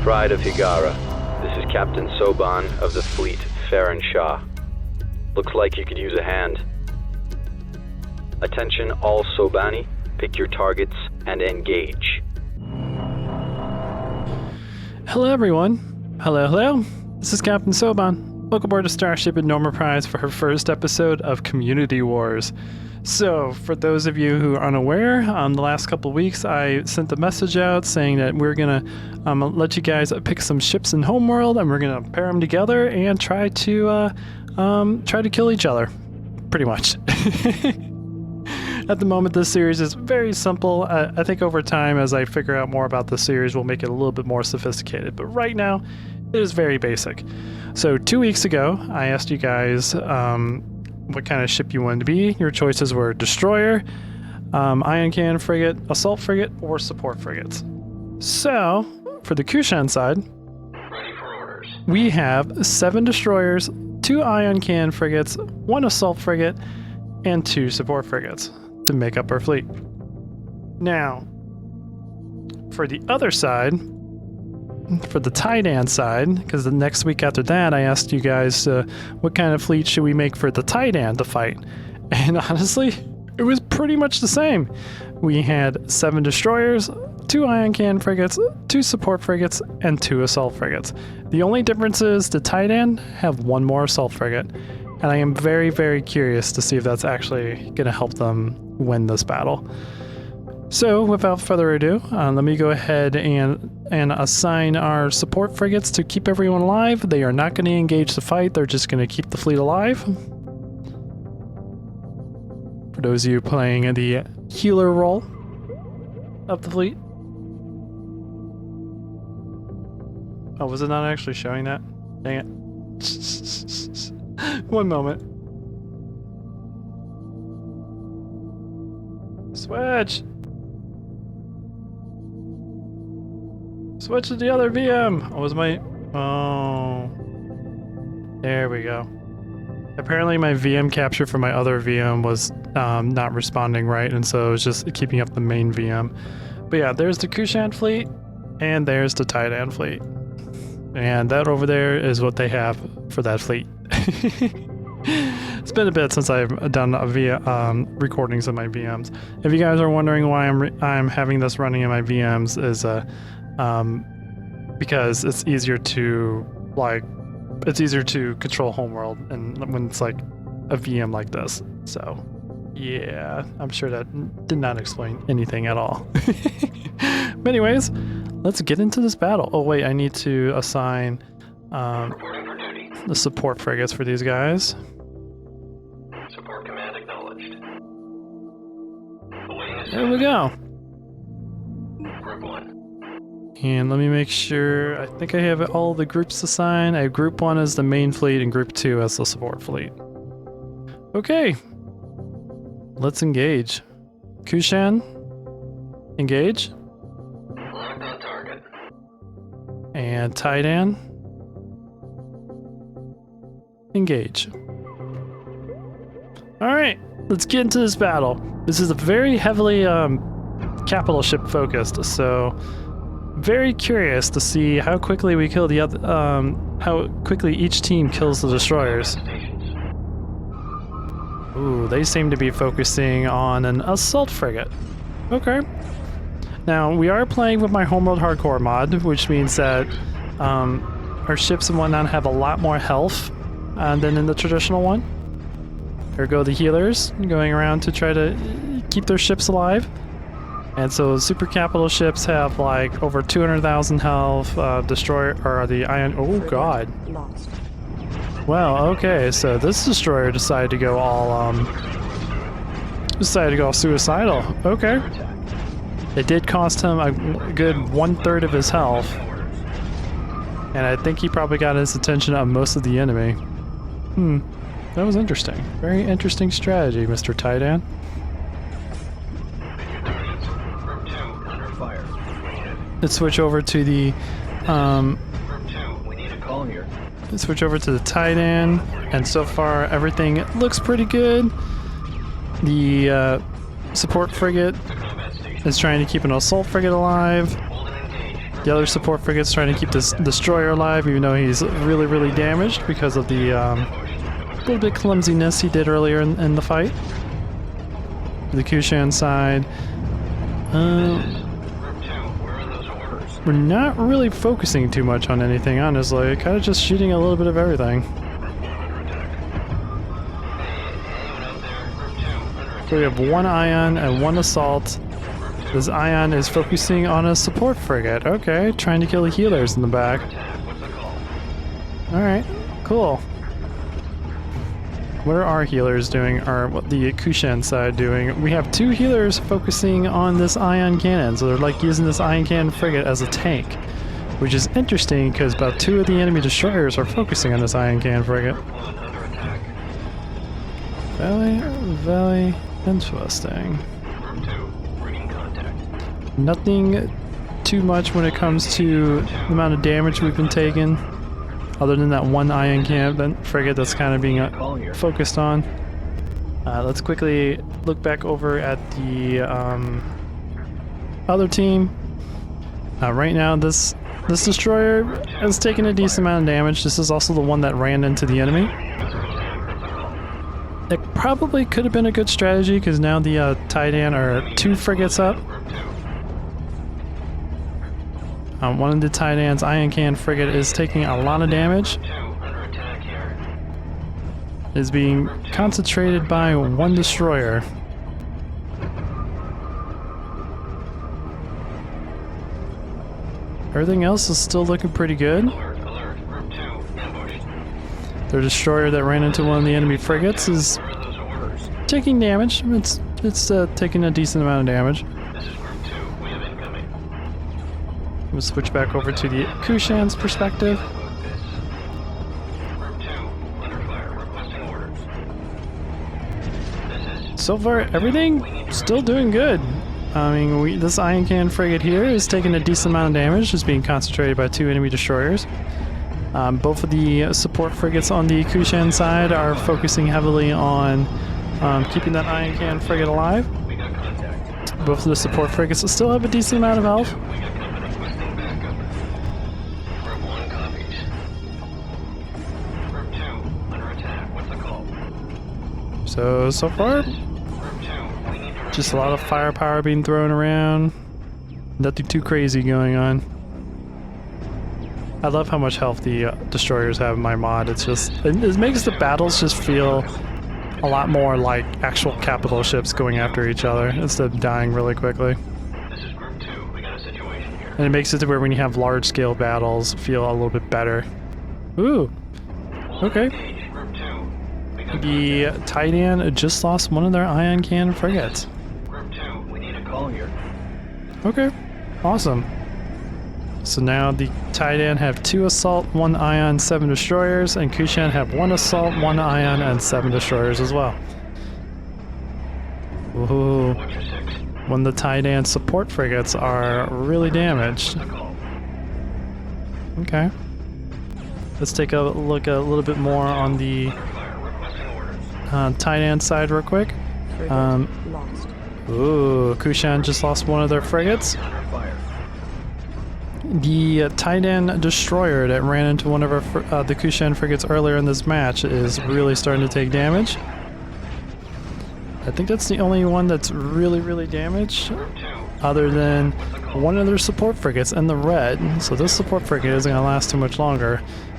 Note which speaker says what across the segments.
Speaker 1: Pride of Higara. This is Captain Soban of the fleet, Farron Shah. Looks like you could use a hand. Attention all Sobani, pick your targets and engage.
Speaker 2: Hello everyone. Hello. This is Captain Soban. Welcome aboard the Starship Norma Prize for her first episode of Community Wars. So, for those of you who are unaware, the last couple of weeks I sent a message out saying that we're gonna let you guys pick some ships in Homeworld, and we're gonna pair them together and try to kill each other, pretty much. At the moment, this series is very simple. I think over time, as I figure out more about the series, we'll make it a little bit more sophisticated. But right now, it is very basic. So 2 weeks ago, I asked you guys what kind of ship you wanted to be. Your choices were destroyer, ion cannon frigate, assault frigate, or support frigates. So, for the Kushan side,
Speaker 1: Ready for orders.
Speaker 2: we have 7 destroyers, 2 ion cannon frigates, 1 assault frigate, and 2 support frigates to make up our fleet. Now, for the other side, for the Titan side, because the next week after that I asked you guys what kind of fleet should we make for the Titan to fight, and honestly it was pretty much the same. We had 7 destroyers, 2 ion cannon frigates, 2 support frigates, and 2 assault frigates. The only difference is the Titan have 1 more assault frigate, and I am very, very curious to see if that's actually going to help them win this battle. So, without further ado, let me go ahead and assign our support frigates to keep everyone alive. They are not going to engage the fight, they're just going to keep the fleet alive. For those of you playing the healer role of the fleet. Oh, was it not actually showing that? Dang it. One moment. Switch! Switch to the other VM! Oh, was my... Oh... There we go. Apparently my VM capture for my other VM was not responding right, and so it was just keeping up the main VM. But yeah, there's the Kushan fleet, and there's the Titan fleet. And that over there is what they have for that fleet. It's been a bit since I've done recordings of my VMs. If you guys are wondering why I'm having this running in my VMs, is because it's easier to control Homeworld, and when it's like a VM like this. So yeah, I'm sure that did not explain anything at all. But anyways, let's get into this battle. Oh wait, I need to assign the support frigates for these guys.
Speaker 1: Support command acknowledged.
Speaker 2: There we go.
Speaker 1: Group 1.
Speaker 2: And let me make sure, I think I have all the groups assigned. I have Group 1 as the main fleet and Group 2 as the support fleet. Okay. Let's engage. Kushan, engage.
Speaker 1: Locked on target.
Speaker 2: And Titan, engage. Alright, let's get into this battle. This is a very heavily capital ship focused, so very curious to see how quickly we kill the other, how quickly each team kills the destroyers. Ooh, they seem to be focusing on an assault frigate. Okay. Now, we are playing with my Homeworld Hardcore mod, which means that our ships and whatnot have a lot more health than in the traditional one. There go the healers, going around to try to keep their ships alive. And so super capital ships have like over 200,000 health, destroyer, or the ion, oh god. Well, okay, so this destroyer decided to go all, suicidal. Okay. It did cost him a good 1/3 of his health. And I think he probably got his attention of most of the enemy. That was interesting. Very interesting strategy, Mr. Titan.
Speaker 1: Group 2 under fire.
Speaker 2: Let's switch over to the
Speaker 1: Group 2, we need a call here.
Speaker 2: let's switch over to the Titan, and so far everything looks pretty good. The support frigate is trying to keep an assault frigate alive. The other support frigate's trying to keep this destroyer alive, even though he's really, really damaged because of the little bit clumsiness he did earlier in the fight. The Kushan side, we're not really focusing too much on anything, honestly. Kind of just shooting a little bit of everything. So we have one ion and one assault. This ion is focusing on a support frigate. Okay, trying to kill the healers in the back. Alright, cool. What are our healers doing, or what the Kushan side doing? We have two healers focusing on this ion cannon, so they're like using this ion cannon frigate as a tank, which is interesting because about 2 of the enemy destroyers are focusing on this ion cannon frigate. Very interesting. Nothing too much when it comes to the amount of damage we've been taking, other than that one ion cannon frigate that's kind of being focused on. Let's quickly look back over at the other team. Right now, this destroyer has taken a decent amount of damage. This is also the one that ran into the enemy. It probably could have been a good strategy because now the Titan are 2 frigates up. One of the Titan's ion cannon frigate is taking a lot of damage. It is being concentrated by one destroyer. Everything else is still looking pretty good. Their destroyer that ran into one of the enemy frigates is taking damage. It's taking a decent amount of damage. We'll switch back over to the Kushan's perspective. So far, everything still doing good. I mean, this ion cannon frigate here is taking a decent amount of damage, just being concentrated by 2 enemy destroyers. Both of the support frigates on the Kushan side are focusing heavily on keeping that ion cannon frigate alive. Both of the support frigates still have a decent amount of health. So far, just a lot of firepower being thrown around. Nothing too crazy going on. I love how much health the destroyers have in my mod. It makes the battles just feel a lot more like actual capital ships going after each other instead of dying really quickly. And it makes it to where when you have large-scale battles, feel a little bit better. Ooh, okay. The Titan just lost one of their ion cannon frigates. Okay, awesome. So now the Titan have 2 assault, 1 ion, 7 destroyers, and Kushan have 1 assault, 1 ion, and 7 destroyers as well. Ooh. When the Titan support frigates are really damaged. Okay. Let's take a look a little bit more on the Titan side real quick. Ooh, Kushan just lost one of their frigates. The Titan destroyer that ran into one of the Kushan frigates earlier in this match is really starting to take damage. I think that's the only one that's really damaged, other than one of their support frigates in the red. So this support frigate isn't going to last too much longer,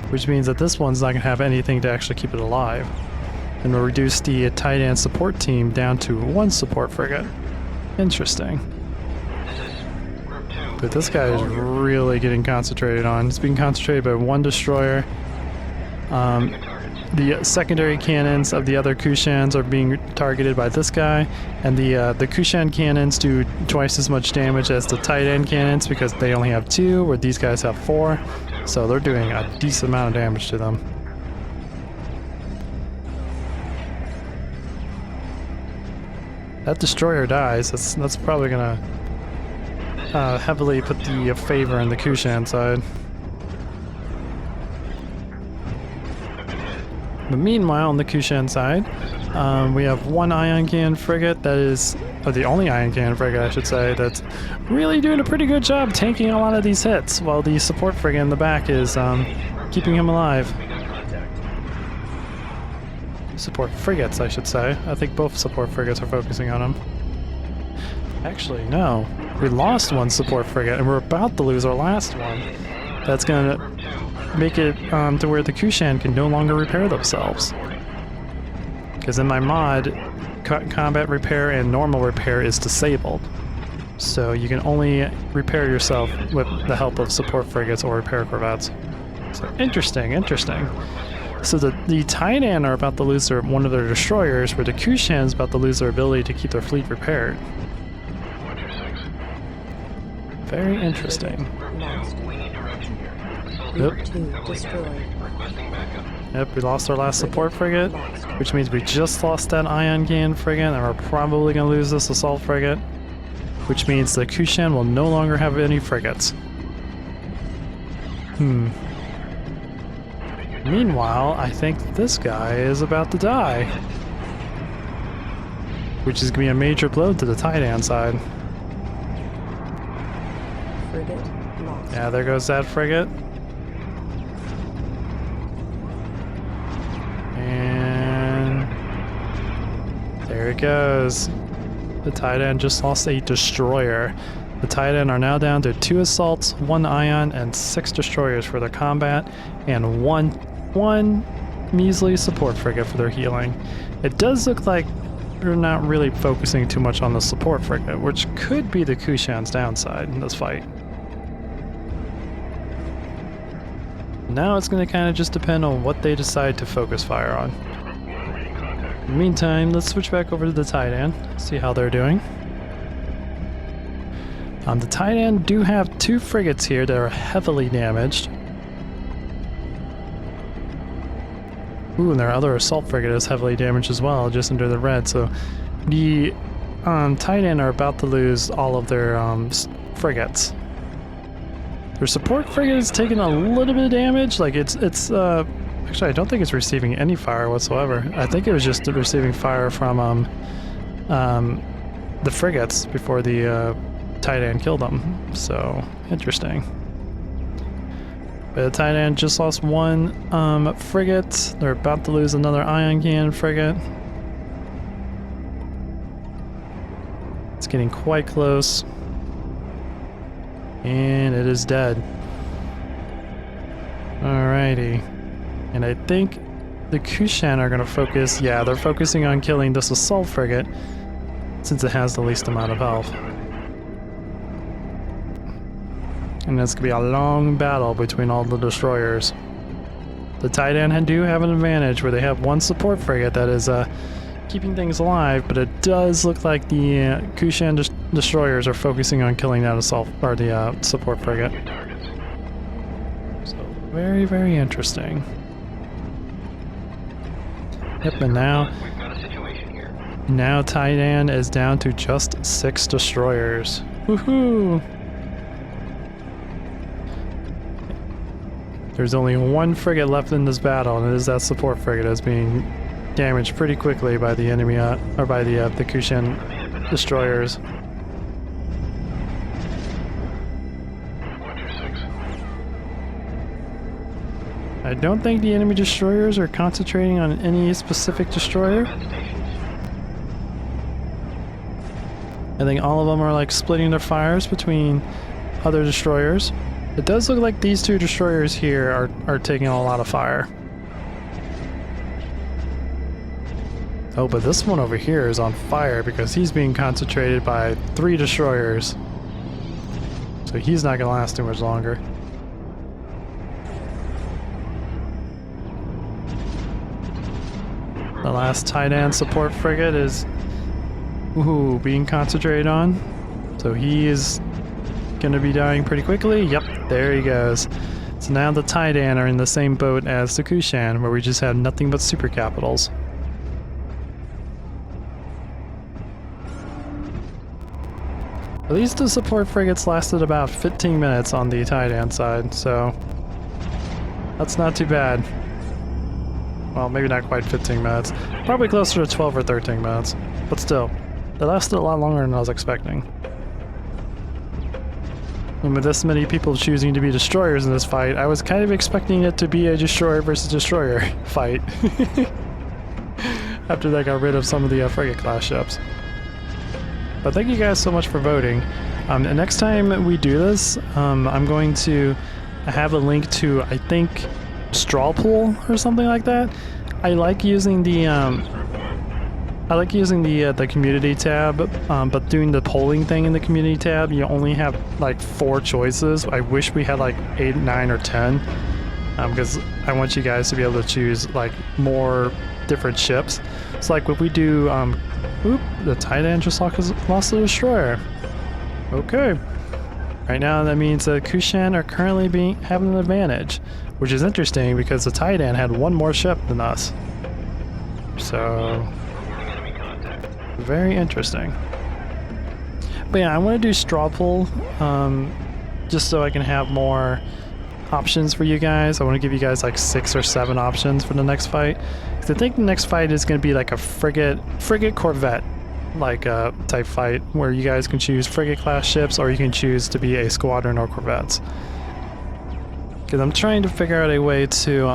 Speaker 2: which means that this one's not going to have anything to actually keep it alive. And we'll reduce the Titan support team down to 1 support frigate. Interesting. But this guy is really getting concentrated on. It's being concentrated by 1 destroyer. The secondary cannons of the other Kushans are being targeted by this guy, and the Kushan cannons do twice as much damage as the Titan cannons because they only have 2, where these guys have 4. So they're doing a decent amount of damage to them. That destroyer dies. That's probably gonna heavily put the favor in the Kushan side. But meanwhile, on the Kushan side, we have one ion cannon frigate that is, or the only ion cannon frigate, I should say, that's really doing a pretty good job tanking a lot of these hits, while the support frigate in the back is keeping him alive. Support frigates, I should say. I think both support frigates are focusing on him. Actually, no. We lost one support frigate, and we're about to lose our last one. That's going to make it to where the Kushan can no longer repair themselves. Because in my mod, combat repair and normal repair is disabled. So you can only repair yourself with the help of support frigates or repair corvettes. So interesting, interesting. So the Titan are about to lose one of their destroyers, where the Kushan is about to lose their ability to keep their fleet repaired. Very interesting. Yep. Yep, we lost our last support frigate, which means we just lost that ion cannon frigate, and we're probably going to lose this assault frigate, which means the Kushan will no longer have any frigates. Meanwhile, I think this guy is about to die, which is going to be a major blow to the Titan side.
Speaker 3: Frigate lost.
Speaker 2: Yeah, there goes that frigate. And there it goes. The Titan just lost a destroyer. The Titan are now down to 2 assaults, 1 ion, and 6 destroyers for their combat, and one measly support frigate for their healing. It does look like they're not really focusing too much on the support frigate, which could be the Kushan's downside in this fight. Now it's going to kind of just depend on what they decide to focus fire on. In the meantime, let's switch back over to the Titan, see how they're doing. The Titan do have 2 frigates here that are heavily damaged. Ooh, and their other assault frigate is heavily damaged as well, just under the red. So the Titan are about to lose all of their frigates. Their support frigate is taking a little bit of damage. Like it's actually, I don't think it's receiving any fire whatsoever. I think it was just receiving fire from the frigates before the Titan killed them. So interesting. But the Titan just lost 1 frigate. They're about to lose another ion cannon frigate. It's getting quite close. And it is dead. Alrighty. And I think the Kushan are going to focus... Yeah, they're focusing on killing this assault frigate, since it has the least amount of health. And it's going to be a long battle between all the destroyers. The Titan do have an advantage where they have 1 support frigate that is keeping things alive, but it does look like the Kushan destroyers are focusing on killing that assault, or the support frigate. So, very, very interesting. Yep, and now Titan is down to just 6 destroyers. Woohoo! There's only 1 frigate left in this battle, and it is that support frigate that's being damaged pretty quickly by the enemy, or by the Kushan destroyers. I don't think the enemy destroyers are concentrating on any specific destroyer. I think all of them are like splitting their fires between other destroyers. It does look like these 2 destroyers here are taking a lot of fire. Oh, but this one over here is on fire because he's being concentrated by 3 destroyers. So he's not going to last too much longer. The last Titan support frigate is being concentrated on. So he is going to be dying pretty quickly. Yep, there he goes. So now the Titan are in the same boat as the Kushan, where we just have nothing but super capitals. At least the support frigates lasted about 15 minutes on the Titan side, so that's not too bad. Well, maybe not quite 15 minutes. Probably closer to 12 or 13 minutes. But still, that lasted a lot longer than I was expecting. And with this many people choosing to be destroyers in this fight, I was kind of expecting it to be a destroyer versus destroyer fight. After they got rid of some of the frigate class ships. But thank you guys so much for voting. And next time we do this, I'm going to have a link to, I think, straw pool or something like that. I like using the community tab, but doing the polling thing in the community tab, you only have like 4 choices. I wish we had like 8, 9, or 10, because I want you guys to be able to choose like more different ships. It's like if we do, oop, the Titan just lost the destroyer. Okay. Right now that means the Kushan are currently having an advantage, which is interesting because the Titan had 1 more ship than us. So, very interesting. But yeah, I want to do straw poll, just so I can have more options for you guys. I want to give you guys like 6 or 7 options for the next fight. Because I think the next fight is going to be like a frigate corvette like type fight, where you guys can choose frigate class ships, or you can choose to be a squadron or corvettes. Because I'm trying to figure out a way to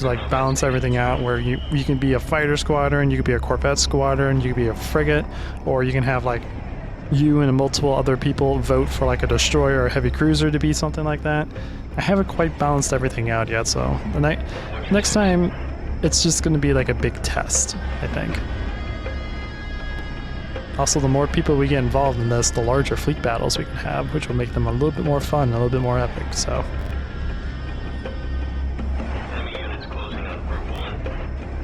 Speaker 2: like balance everything out, where you can be a fighter squadron, you could be a corvette squadron, you could be a frigate, or you can have like you and multiple other people vote for like a destroyer or a heavy cruiser to be something like that. I haven't quite balanced everything out yet, so the next time it's just going to be like a big test, I think. Also, the more people we get involved in this, the larger fleet battles we can have, which will make them a little bit more fun, a little bit more epic, so.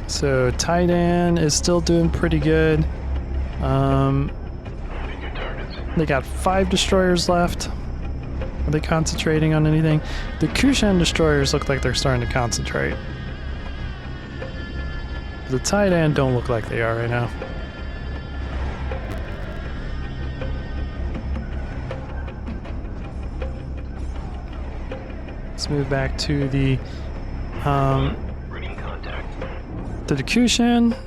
Speaker 2: So, Titan is still doing pretty good. They got 5 destroyers left. Are they concentrating on anything? The Kushan destroyers look like they're starting to concentrate. The Titan don't look like they are right now. Let's move back to the Kushan,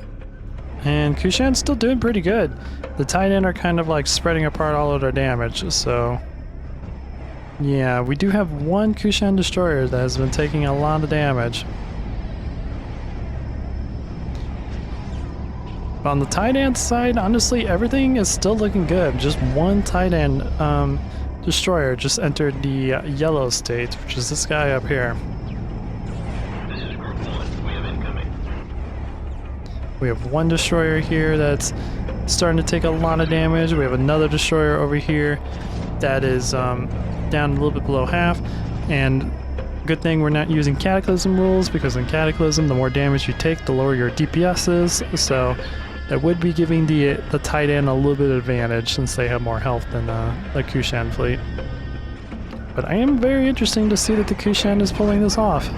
Speaker 2: and Kushan's still doing pretty good. The Titan are kind of like spreading apart all of their damage, so yeah, we do have 1 Kushan destroyer that has been taking a lot of damage. On the Titan side, honestly, everything is still looking good. Just 1 Titan destroyer just entered the yellow state, which is this guy up here.
Speaker 4: This is Group 1. We have incoming.
Speaker 2: We have 1 destroyer here that's starting to take a lot of damage. We have another destroyer over here that is down a little bit below half. And good thing we're not using Cataclysm rules, because in Cataclysm, the more damage you take, the lower your DPS is. So that would be giving the Titan a little bit of advantage, since they have more health than the Kushan fleet. But I am very interested to see that the Kushan is pulling this off.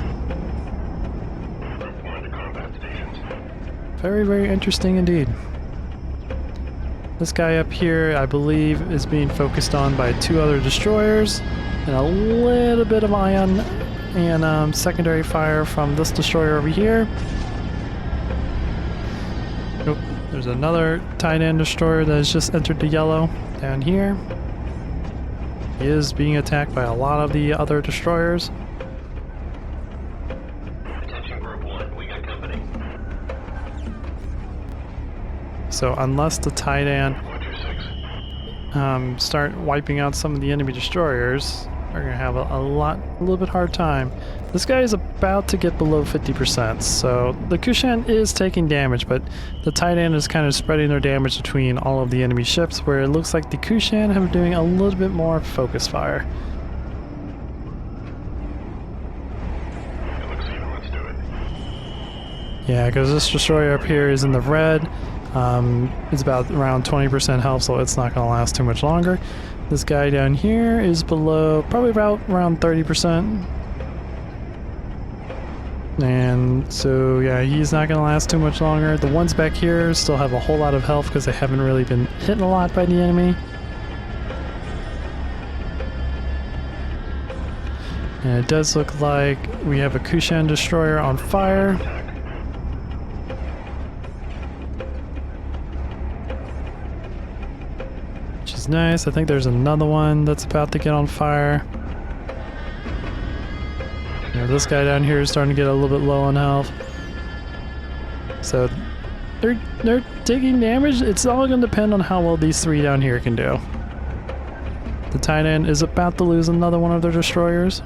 Speaker 2: Very, very interesting indeed. This guy up here, I believe, is being focused on by 2 other destroyers, and a little bit of ion and secondary fire from this destroyer over here. Nope, there's another Titan destroyer that has just entered the yellow down here. He is being attacked by a lot of the other destroyers.
Speaker 4: Attention Group 1, we got company.
Speaker 2: So unless the Titan
Speaker 4: Roger 6.
Speaker 2: start wiping out some of the enemy destroyers, we're gonna have a little bit hard time. This guy is about to get below 50%, so the Kushan is taking damage, but the Titan is kind of spreading their damage between all of the enemy ships, where it looks like the Kushan have doing a little bit more focus fire.
Speaker 4: Let's do it.
Speaker 2: Yeah, because this destroyer up here is in the red. It's about around 20% health, so it's not going to last too much longer. This guy down here is below, probably around 30%. And so, yeah, he's not going to last too much longer. The ones back here still have a whole lot of health because they haven't really been hit a lot by the enemy. And it does look like we have a Kushan destroyer on fire. Which is nice. I think there's another one that's about to get on fire. Yeah, this guy down here is starting to get a little bit low on health. So they're taking damage. It's all going to depend on how well these three down here can do. The Titan is about to lose another one of their destroyers.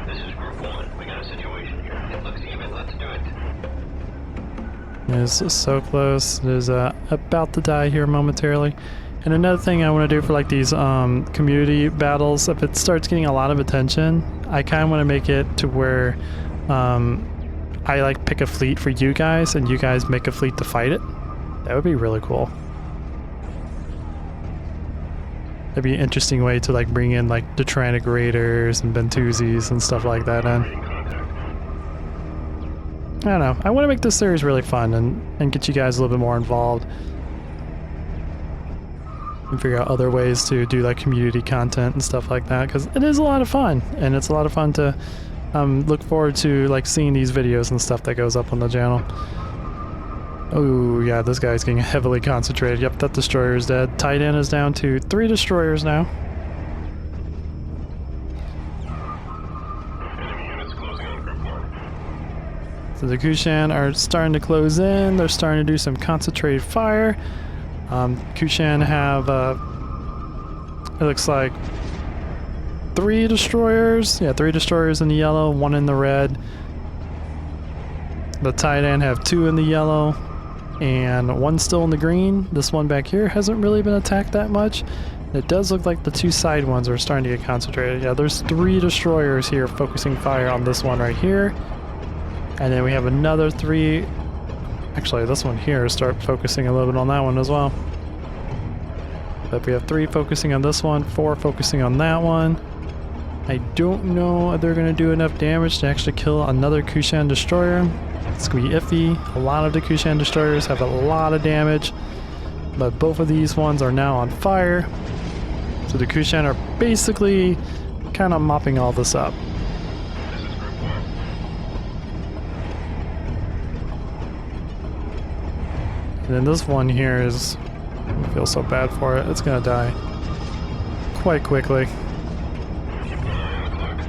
Speaker 4: This is Group 1. We got a situation here. It looks even. Let's do it.
Speaker 2: It's so close. It is about to die here momentarily. And another thing I want to do for like these community battles, if it starts getting a lot of attention, I kind of want to make it to where I like pick a fleet for you guys and you guys make a fleet to fight it. That would be really cool. That'd be an interesting way to like bring in like the Tyrannic Raiders and Bentuzis and stuff like that in. I don't know. I want to make this series really fun and get you guys a little bit more involved. And figure out other ways to do like community content and stuff like that, because it is a lot of fun, and it's a lot of fun to look forward to like seeing these videos and stuff that goes up on the channel. Oh yeah, this guy's getting heavily concentrated. Yep, that destroyer is dead. Titan is down to 3 destroyers now.
Speaker 4: Enemy units closing on Group 1.
Speaker 2: So the Kushan are starting to close in. They're starting to do some concentrated fire. Kushan have, it looks like 3 destroyers. Yeah, 3 destroyers in the yellow, 1 in the red. The Titan have 2 in the yellow and 1 still in the green. This one back here hasn't really been attacked that much. It does look like the 2 side ones are starting to get concentrated. Yeah, there's 3 destroyers here focusing fire on this one right here. And then we have another 3. Actually, this one here start focusing a little bit on that one as well. But we have 3 focusing on this one, 4 focusing on that one. I don't know if they're going to do enough damage to actually kill another Kushan destroyer. It's going to be iffy. A lot of the Kushan destroyers have a lot of damage, but both of these ones are now on fire. So the Kushan are basically kind of mopping all this up.
Speaker 4: This is Group 1.
Speaker 2: And then this one here is, I feel so bad for it. It's going to die quite quickly.
Speaker 4: Keep an eye on the clock.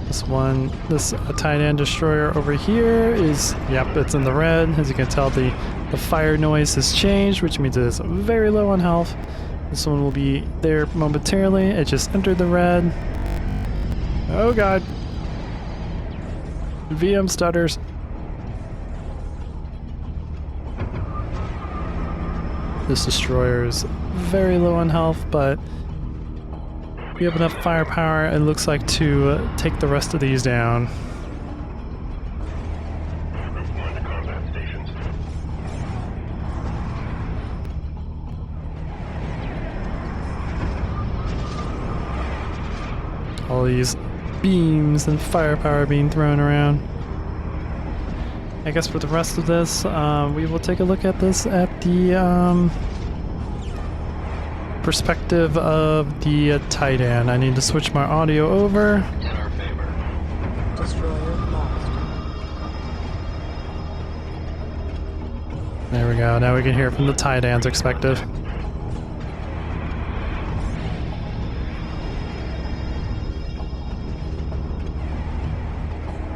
Speaker 2: This one, this Titan destroyer over here is, yep, it's in the red. As you can tell, the fire noise has changed, which means it is very low on health. This one will be there momentarily. It just entered the red. Oh god. VM stutters. This destroyer is very low on health, but we have enough firepower, it looks like, to take the rest of these down.
Speaker 4: Group 1 to combat stations.
Speaker 2: All these beams and firepower being thrown around. I guess for the rest of this, we will take a look at this at the perspective of the Titan. I need to switch my audio over.
Speaker 4: In our favor.
Speaker 3: Destroyer lost.
Speaker 2: There we go. Now we can hear from the Titan's perspective.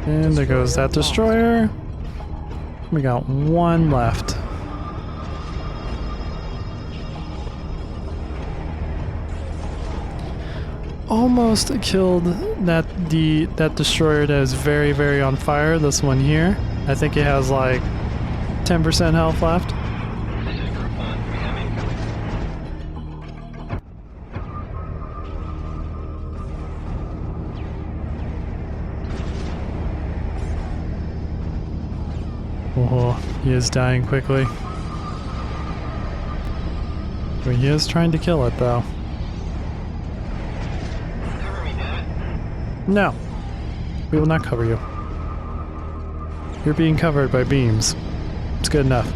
Speaker 2: And there goes that destroyer. We got 1 left. Almost killed that destroyer that is very, very on fire. This one here. I think it has like 10% health left.
Speaker 4: This is Group 1. We have incoming.
Speaker 2: Oh, he is dying quickly. But he is trying to kill it though.
Speaker 4: Cover me, Dad.
Speaker 2: No. We will not cover you. You're being covered by beams. It's good enough.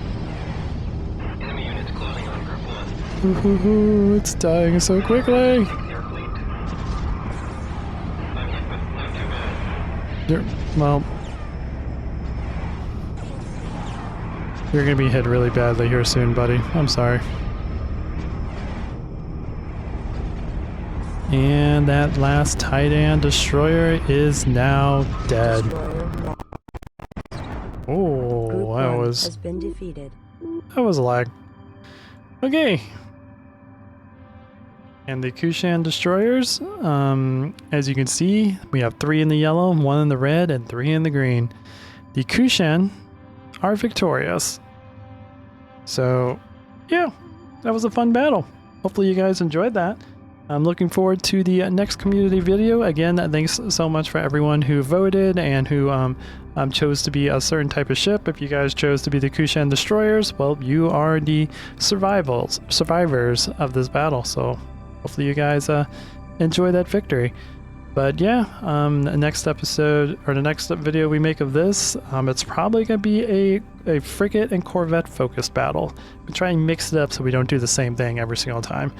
Speaker 4: Enemy units closing on Group 1.
Speaker 2: Ooh, it's dying so quickly.
Speaker 4: Air fleet. Not yet, but not too bad.
Speaker 2: Well, you're gonna be hit really badly here soon, buddy. I'm sorry. And that last Titan destroyer is now dead.
Speaker 3: Destroyer lost.
Speaker 2: Oh,
Speaker 3: Group
Speaker 2: that
Speaker 3: 1
Speaker 2: was
Speaker 3: has been defeated.
Speaker 2: a lag. Okay. And the Kushan destroyers, as you can see, we have 3 in the yellow, 1 in the red, and 3 in the green. The Kushan are victorious. So, yeah, that was a fun battle. Hopefully you guys enjoyed that. I'm looking forward to the next community video. Again, thanks so much for everyone who voted and who chose to be a certain type of ship. If you guys chose to be the Kushan destroyers, well, you are the survivors of this battle. So hopefully you guys enjoy that victory. But yeah, the next episode or the next video we make of this, it's probably gonna be a frigate and corvette focused battle. We try and mix it up so we don't do the same thing every single time.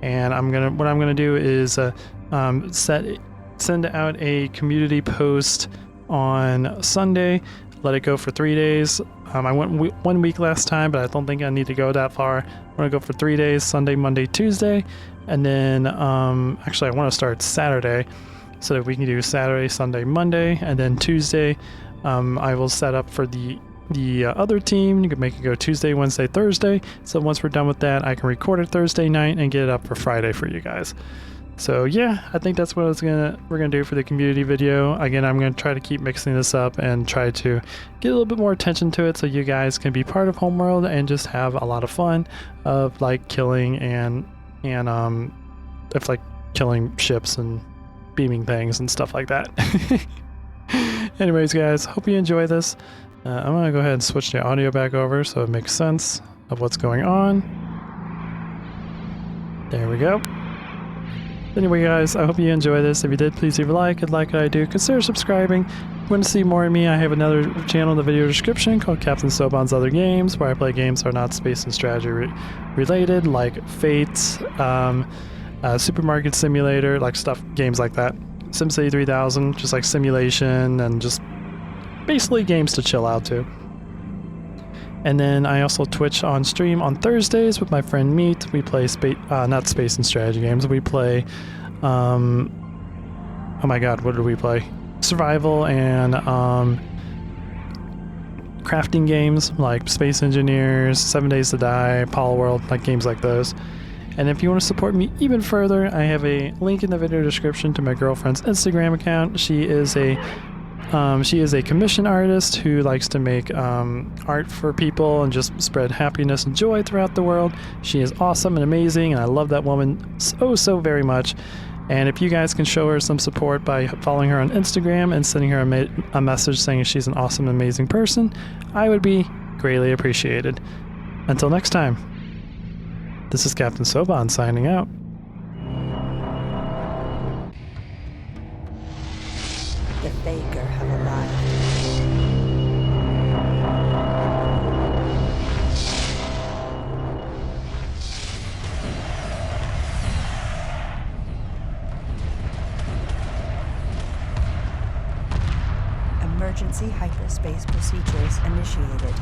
Speaker 2: And what I'm gonna do is send out a community post on Sunday, let it go for 3 days. I went 1 week last time, but I don't think I need to go that far. I want to go for 3 days: Sunday, Monday, Tuesday, and then actually I want to start Saturday, so that we can do Saturday, Sunday, Monday, and then Tuesday I will set up for the other team. You can make it go Tuesday, Wednesday, Thursday. So once we're done with that, I can record it Thursday night and get it up for Friday for you guys. So yeah, I think that's what we're gonna do for the community video. Again, I'm gonna try to keep mixing this up and try to get a little bit more attention to it, so you guys can be part of Homeworld and just have a lot of fun of like killing and if like killing ships and beaming things and stuff like that. Anyways, guys, hope you enjoy this. I'm gonna go ahead and switch the audio back over so it makes sense of what's going on. There we go. Anyway, guys, I hope you enjoy this. If you did, please leave a like. If you like what I do, consider subscribing. If you want to see more of me, I have another channel in the video description called Captain Soban's Other Games, where I play games that are not space and strategy related, like Fate, Supermarket Simulator, like games like that. SimCity 3000, just like simulation and just basically games to chill out to. And then I also Twitch on stream on Thursdays with my friend Meat. We play not space and strategy games. We play, oh my god, what did we play? Survival and crafting games like Space Engineers, 7 Days to Die, Pal World, like games like those. And if you want to support me even further, I have a link in the video description to my girlfriend's Instagram account. She is a commission artist who likes to make art for people and just spread happiness and joy throughout the world. She is awesome and amazing, and I love that woman so very much. And if you guys can show her some support by following her on Instagram and sending her a message saying she's an awesome, amazing person, I would be greatly appreciated. Until next time, this is Captain Soban signing out.
Speaker 3: The Faker have arrived. Emergency hyperspace procedures initiated.